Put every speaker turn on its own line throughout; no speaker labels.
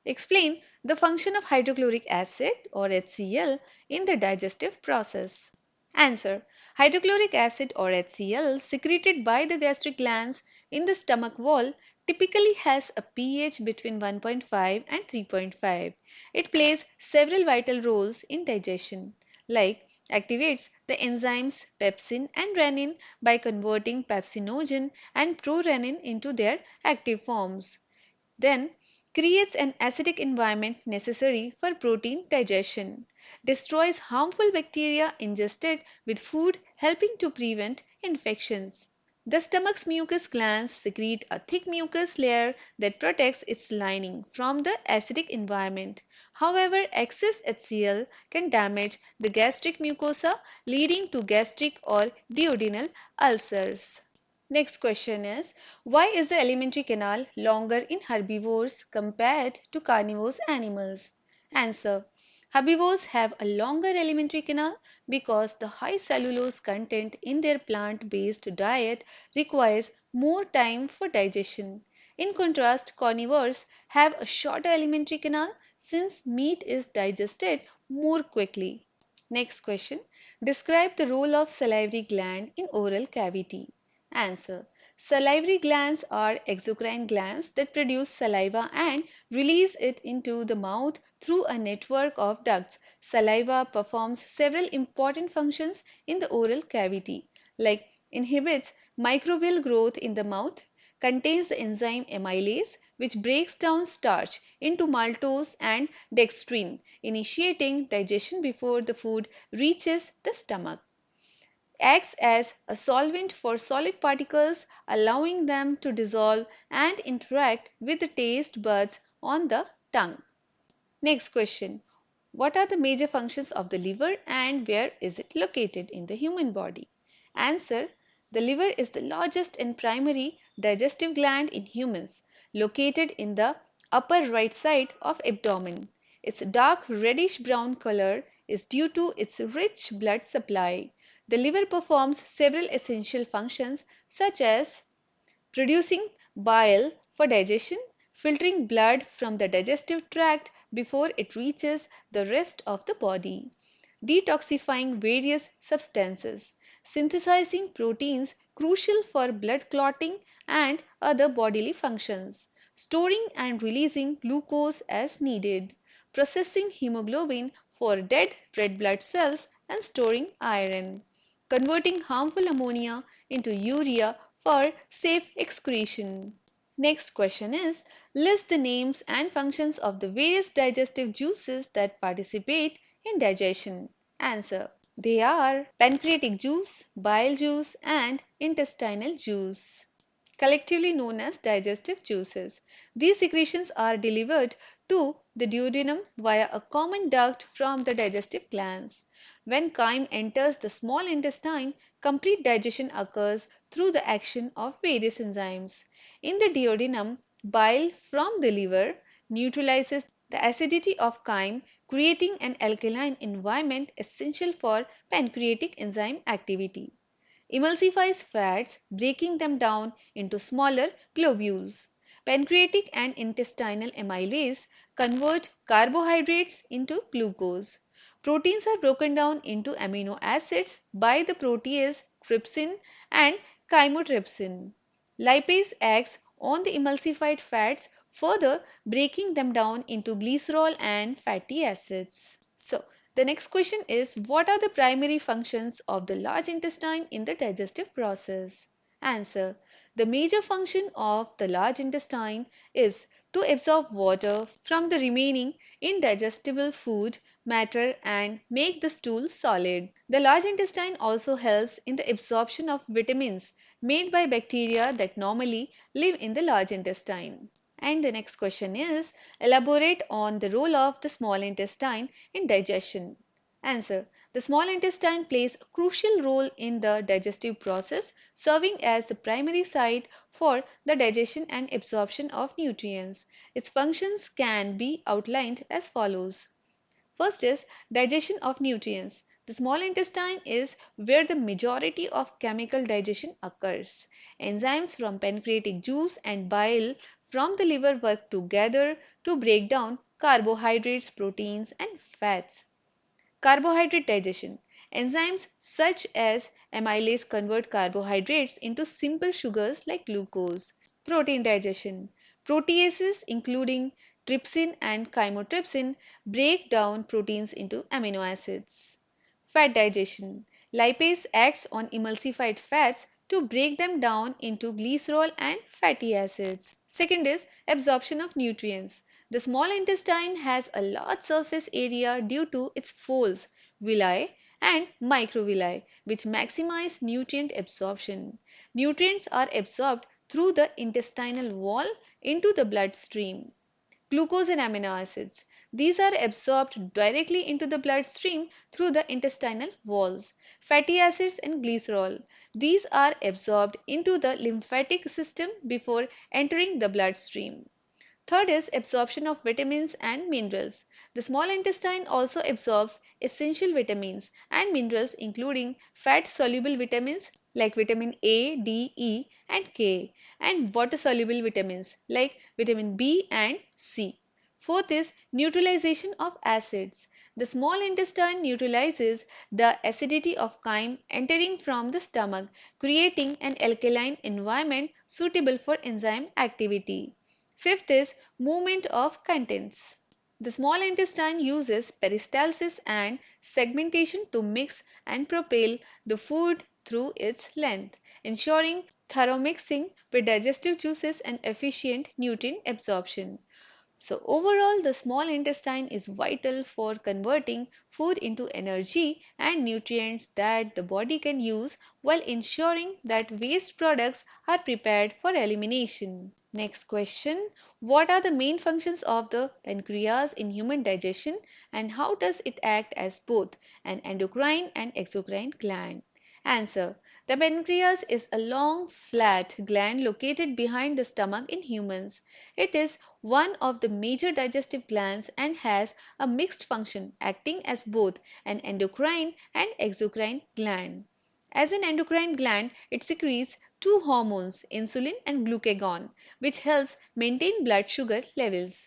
Explain the function of hydrochloric acid or HCl in the digestive process. Answer. Hydrochloric acid or HCl secreted by the gastric glands in the stomach wall typically has a pH between 1.5 and 3.5. It plays several vital roles in digestion, like activates the enzymes pepsin and renin by converting pepsinogen and prorenin into their active forms. Then creates an acidic environment necessary for protein digestion, destroys harmful bacteria ingested with food, helping to prevent infections. The stomach's mucous glands secrete a thick mucus layer that protects its lining from the acidic environment. However, excess HCl can damage the gastric mucosa, leading to gastric or duodenal ulcers. Next question is, why is the alimentary canal longer in herbivores compared to carnivorous animals? Answer. Herbivores have a longer alimentary canal because the high cellulose content in their plant-based diet requires more time for digestion. In contrast, carnivores have a shorter alimentary canal since meat is digested more quickly. Next question. Describe the role of salivary gland in oral cavity. Answer. Salivary glands are exocrine glands that produce saliva and release it into the mouth through a network of ducts. Saliva performs several important functions in the oral cavity, like inhibits microbial growth in the mouth, contains the enzyme amylase, which breaks down starch into maltose and dextrin, initiating digestion before the food reaches the stomach, acts as a solvent for solid particles, allowing them to dissolve and interact with the taste buds on the tongue. Next question. What are the major functions of the liver and where is it located in the human body? Answer. The liver is the largest and primary digestive gland in humans, located in the upper right side of abdomen. Its dark reddish brown color is due to its rich blood supply. The liver performs several essential functions such as producing bile for digestion, filtering blood from the digestive tract before it reaches the rest of the body, detoxifying various substances, synthesizing proteins crucial for blood clotting and other bodily functions, storing and releasing glucose as needed, processing hemoglobin for dead red blood cells and storing iron, converting harmful ammonia into urea for safe excretion. Next question is, list the names and functions of the various digestive juices that participate in digestion. Answer. They are pancreatic juice, bile juice and intestinal juice, collectively known as digestive juices. These secretions are delivered to the duodenum via a common duct from the digestive glands. When chyme enters the small intestine, complete digestion occurs through the action of various enzymes. In the duodenum, bile from the liver neutralizes the acidity of chyme, creating an alkaline environment essential for pancreatic enzyme activity, emulsifies fats, breaking them down into smaller globules. Pancreatic and intestinal amylase convert carbohydrates into glucose. Proteins are broken down into amino acids by the protease trypsin and chymotrypsin. Lipase acts on the emulsified fats, further breaking them down into glycerol and fatty acids. So, the next question is, what are the primary functions of the large intestine in the digestive process? Answer. The major function of the large intestine is to absorb water from the remaining indigestible food matter and make the stool solid. The large intestine also helps in the absorption of vitamins made by bacteria that normally live in the large intestine. And the next question is, elaborate on the role of the small intestine in digestion. Answer. The small intestine plays a crucial role in the digestive process, serving as the primary site for the digestion and absorption of nutrients. Its functions can be outlined as follows. First is digestion of nutrients. The small intestine is where the majority of chemical digestion occurs. Enzymes from pancreatic juice and bile from the liver work together to break down carbohydrates, proteins, and fats. Carbohydrate digestion. Enzymes such as amylase convert carbohydrates into simple sugars like glucose. Protein digestion. Proteases, including trypsin and chymotrypsin, break down proteins into amino acids. Fat digestion. Lipase acts on emulsified fats to break them down into glycerol and fatty acids. Second is absorption of nutrients. The small intestine has a large surface area due to its folds, villi, and microvilli, which maximize nutrient absorption. Nutrients are absorbed through the intestinal wall into the bloodstream. Glucose and amino acids. These are absorbed directly into the bloodstream through the intestinal walls. Fatty acids and glycerol. These are absorbed into the lymphatic system before entering the bloodstream. Third is absorption of vitamins and minerals. The small intestine also absorbs essential vitamins and minerals including fat-soluble vitamins like vitamin A, D, E and K and water-soluble vitamins like vitamin B and C. Fourth is neutralization of acids. The small intestine neutralizes the acidity of chyme entering from the stomach, creating an alkaline environment suitable for enzyme activity. Fifth is movement of contents. The small intestine uses peristalsis and segmentation to mix and propel the food through its length, ensuring thorough mixing with digestive juices and efficient nutrient absorption. So, overall, the small intestine is vital for converting food into energy and nutrients that the body can use while ensuring that waste products are prepared for elimination. Next question. What are the main functions of the pancreas in human digestion and how does it act as both an endocrine and exocrine gland? Answer. The pancreas is a long, flat gland located behind the stomach in humans. It is one of the major digestive glands and has a mixed function, acting as both an endocrine and exocrine gland. As an endocrine gland, it secretes two hormones, insulin and glucagon, which helps maintain blood sugar levels.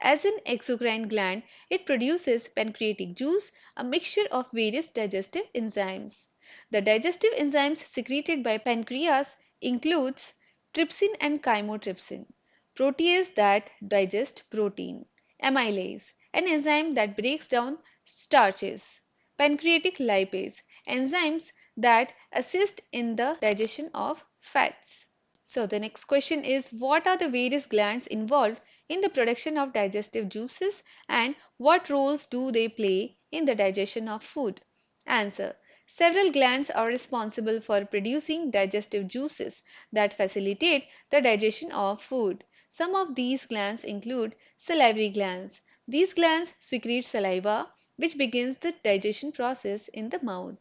As an exocrine gland, it produces pancreatic juice, a mixture of various digestive enzymes. The digestive enzymes secreted by pancreas includes trypsin and chymotrypsin, protease that digest protein, amylase, an enzyme that breaks down starches, pancreatic lipase, enzymes that assist in the digestion of fats. So the next question is what are the various glands involved in the production of digestive juices and what roles do they play in the digestion of food? Answer. Several glands are responsible for producing digestive juices that facilitate the digestion of food. Some of these glands include salivary glands. These glands secrete saliva which begins the digestion process in the mouth.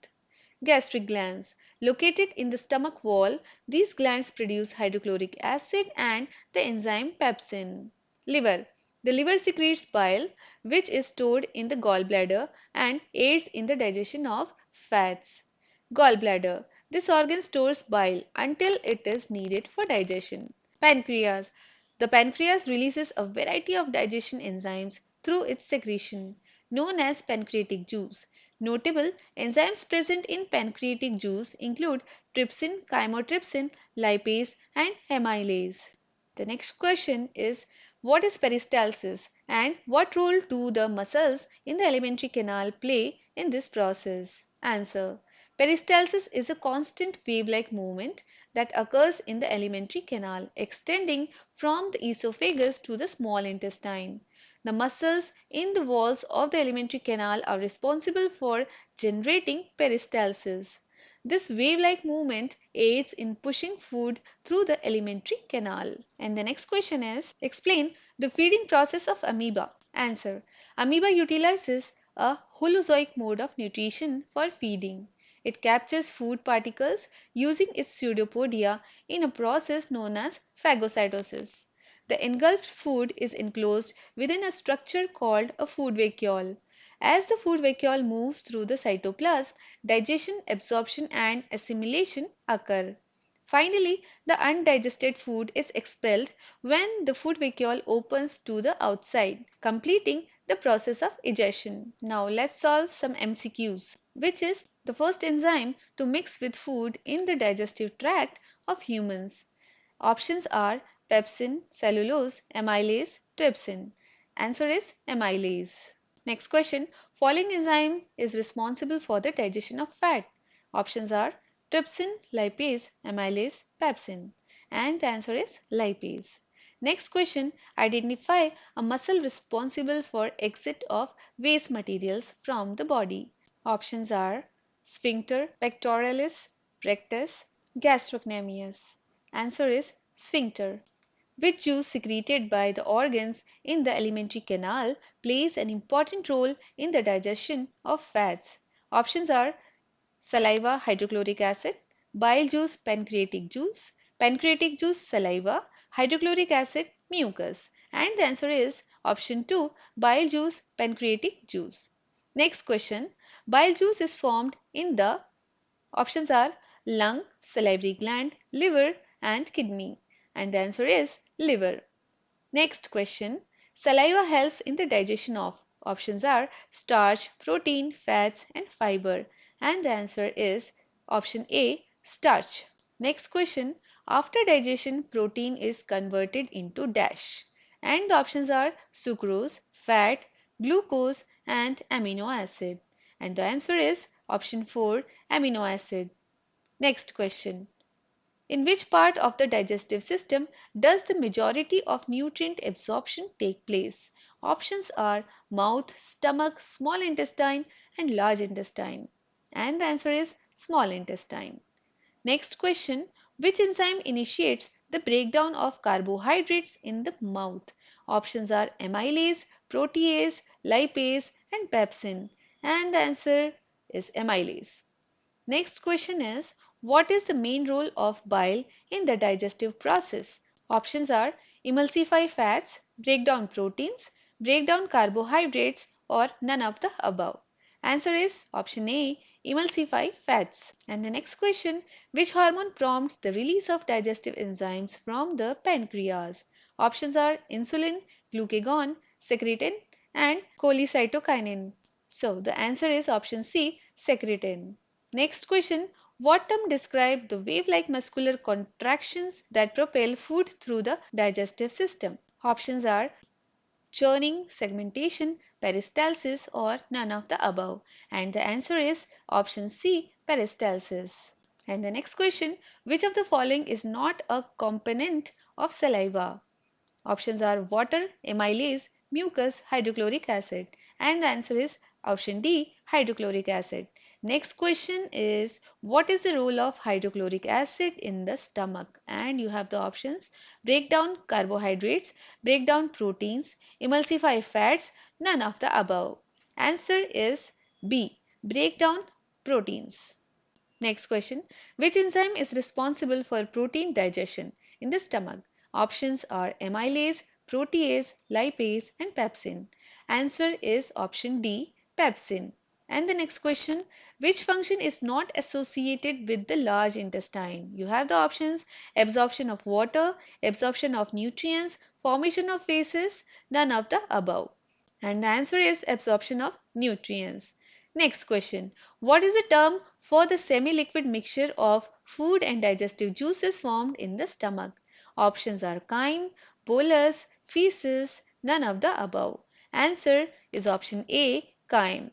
Gastric glands. Located in the stomach wall, these glands produce hydrochloric acid and the enzyme pepsin. Liver. The liver secretes bile, which is stored in the gallbladder and aids in the digestion of fats. Gallbladder. This organ stores bile until it is needed for digestion. Pancreas. The pancreas releases a variety of digestion enzymes through its secretion, known as pancreatic juice. Notable enzymes present in pancreatic juice include trypsin, chymotrypsin, lipase, and amylase. The next question is what is peristalsis and what role do the muscles in the alimentary canal play in this process? Answer. Peristalsis is a constant wave-like movement that occurs in the alimentary canal, extending from the esophagus to the small intestine. The muscles in the walls of the alimentary canal are responsible for generating peristalsis. This wave-like movement aids in pushing food through the alimentary canal. And the next question is, explain the feeding process of amoeba. Answer. Amoeba utilizes a holozoic mode of nutrition for feeding. It captures food particles using its pseudopodia in a process known as phagocytosis. The engulfed food is enclosed within a structure called a food vacuole. As the food vacuole moves through the cytoplasm, digestion, absorption and assimilation occur. Finally, the undigested food is expelled when the food vacuole opens to the outside, completing the process of digestion. Now let's solve some MCQs, which is the first enzyme to mix with food in the digestive tract of humans. Options are pepsin, cellulose, amylase, trypsin. Answer is amylase. Next question. Following enzyme is responsible for the digestion of fat. Options are trypsin, lipase, amylase, pepsin. And the answer is lipase. Next question. Identify a muscle responsible for exit of waste materials from the body. Options are sphincter pectoralis, rectus, gastrocnemius. Answer is sphincter. Which juice secreted by the organs in the alimentary canal plays an important role in the digestion of fats? Options are saliva hydrochloric acid, bile juice pancreatic juice saliva, hydrochloric acid mucus. And the answer is option 2 bile juice pancreatic juice. Next question. Bile juice is formed in the options are lung, salivary gland, liver and kidney. And the answer is liver. Next question. Saliva helps in the digestion of options are starch, protein, fats and fiber. And the answer is option A starch. Next question. After digestion, protein is converted into dash. And the options are sucrose, fat, glucose and amino acid. And the answer is option 4 amino acid. Next question. In which part of the digestive system does the majority of nutrient absorption take place? Options are mouth, stomach, small intestine and large intestine. And the answer is small intestine. Next question. Which enzyme initiates the breakdown of carbohydrates in the mouth? Options are amylase, protease, lipase and pepsin. And the answer is amylase. Next question is, what is the main role of bile in the digestive process? Options are emulsify fats, break down proteins, break down carbohydrates or none of the above. Answer is option A, emulsify fats. And the next question, which hormone prompts the release of digestive enzymes from the pancreas? Options are insulin, glucagon, secretin and cholecytokinin. So the answer is option C, secretin. Next question. What term describe the wave-like muscular contractions that propel food through the digestive system? Options are churning, segmentation, peristalsis or none of the above. And the answer is option C, peristalsis. And the next question. Which of the following is not a component of saliva? Options are water, amylase, mucus, hydrochloric acid. And the answer is option D, hydrochloric acid. Next question is, what is the role of hydrochloric acid in the stomach? And you have the options break down carbohydrates, break down proteins, emulsify fats, none of the above. Answer is B, break down proteins. Next question. Which enzyme is responsible for protein digestion in the stomach? Options are amylase, protease, lipase and pepsin. Answer is option D, pepsin. And the next question. Which function is not associated with the large intestine? You have the options absorption of water, absorption of nutrients, formation of feces, none of the above. And the answer is absorption of nutrients. Next question. What is the term for the semi-liquid mixture of food and digestive juices formed in the stomach? Options are chyme, bolus, feces, none of the above. Answer is option A, chyme.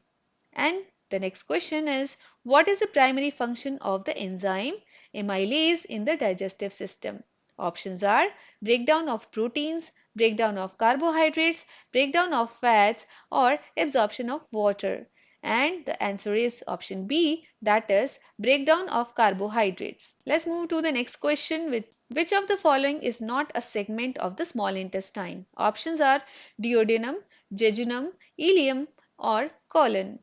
And the next question is, what is the primary function of the enzyme amylase in the digestive system? Options are breakdown of proteins, breakdown of carbohydrates, breakdown of fats or absorption of water. And the answer is option B, that is breakdown of carbohydrates. Let's move to the next question with which of the following is not a segment of the small intestine? Options are duodenum, jejunum, ileum or colon.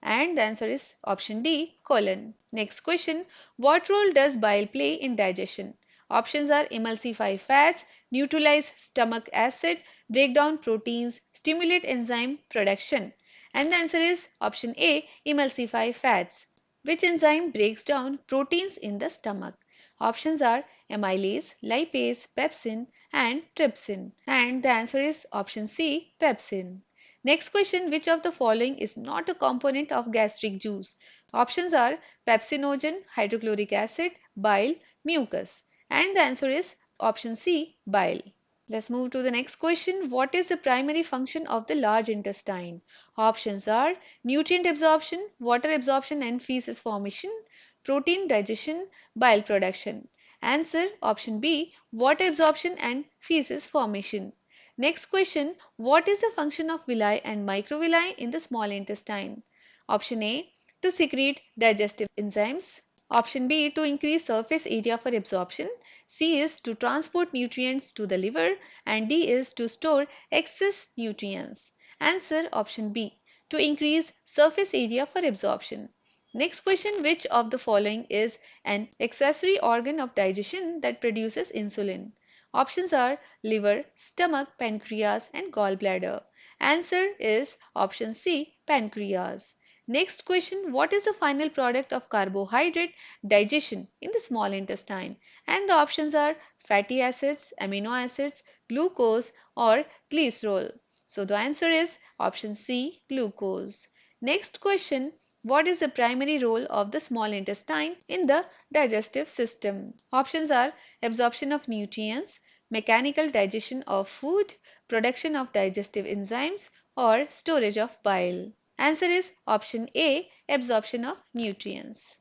And the answer is option D, colon. Next question. What role does bile play in digestion? Options are emulsify fats, neutralize stomach acid, break down proteins, stimulate enzyme production. And the answer is option A, emulsify fats. Which enzyme breaks down proteins in the stomach? Options are amylase, lipase, pepsin, and trypsin. And the answer is option C, pepsin. Next question, which of the following is not a component of gastric juice? Options are pepsinogen, hydrochloric acid, bile, mucus. And the answer is option C, bile. Let's move to the next question. What is the primary function of the large intestine? Options are nutrient absorption, water absorption and feces formation, protein digestion, bile production. Answer option B, water absorption and feces formation. Next question, what is the function of villi and microvilli in the small intestine? Option A, to secrete digestive enzymes. Option B, to increase surface area for absorption. C is to transport nutrients to the liver. And D is to store excess nutrients. Answer option B, to increase surface area for absorption. Next question, which of the following is an accessory organ of digestion that produces insulin? Options are liver, stomach, pancreas and gallbladder. Answer is option C, pancreas. Next question, what is the final product of carbohydrate digestion in the small intestine? And the options are fatty acids, amino acids, glucose or glycerol. So the answer is option C, glucose. Next question, what is the primary role of the small intestine in the digestive system? Options are absorption of nutrients, mechanical digestion of food, production of digestive enzymes, or storage of bile. Answer is option A, absorption of nutrients.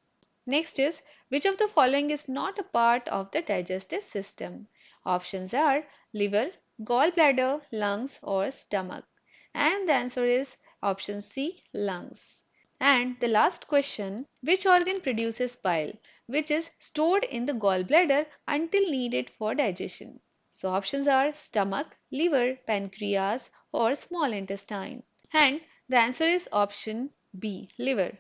Next is, which of the following is not a part of the digestive system? Options are liver, gallbladder, lungs, or stomach. And the answer is option C, lungs. And the last question, which organ produces bile, which is stored in the gallbladder until needed for digestion? So options are stomach, liver, pancreas, or small intestine. And the answer is option B, liver.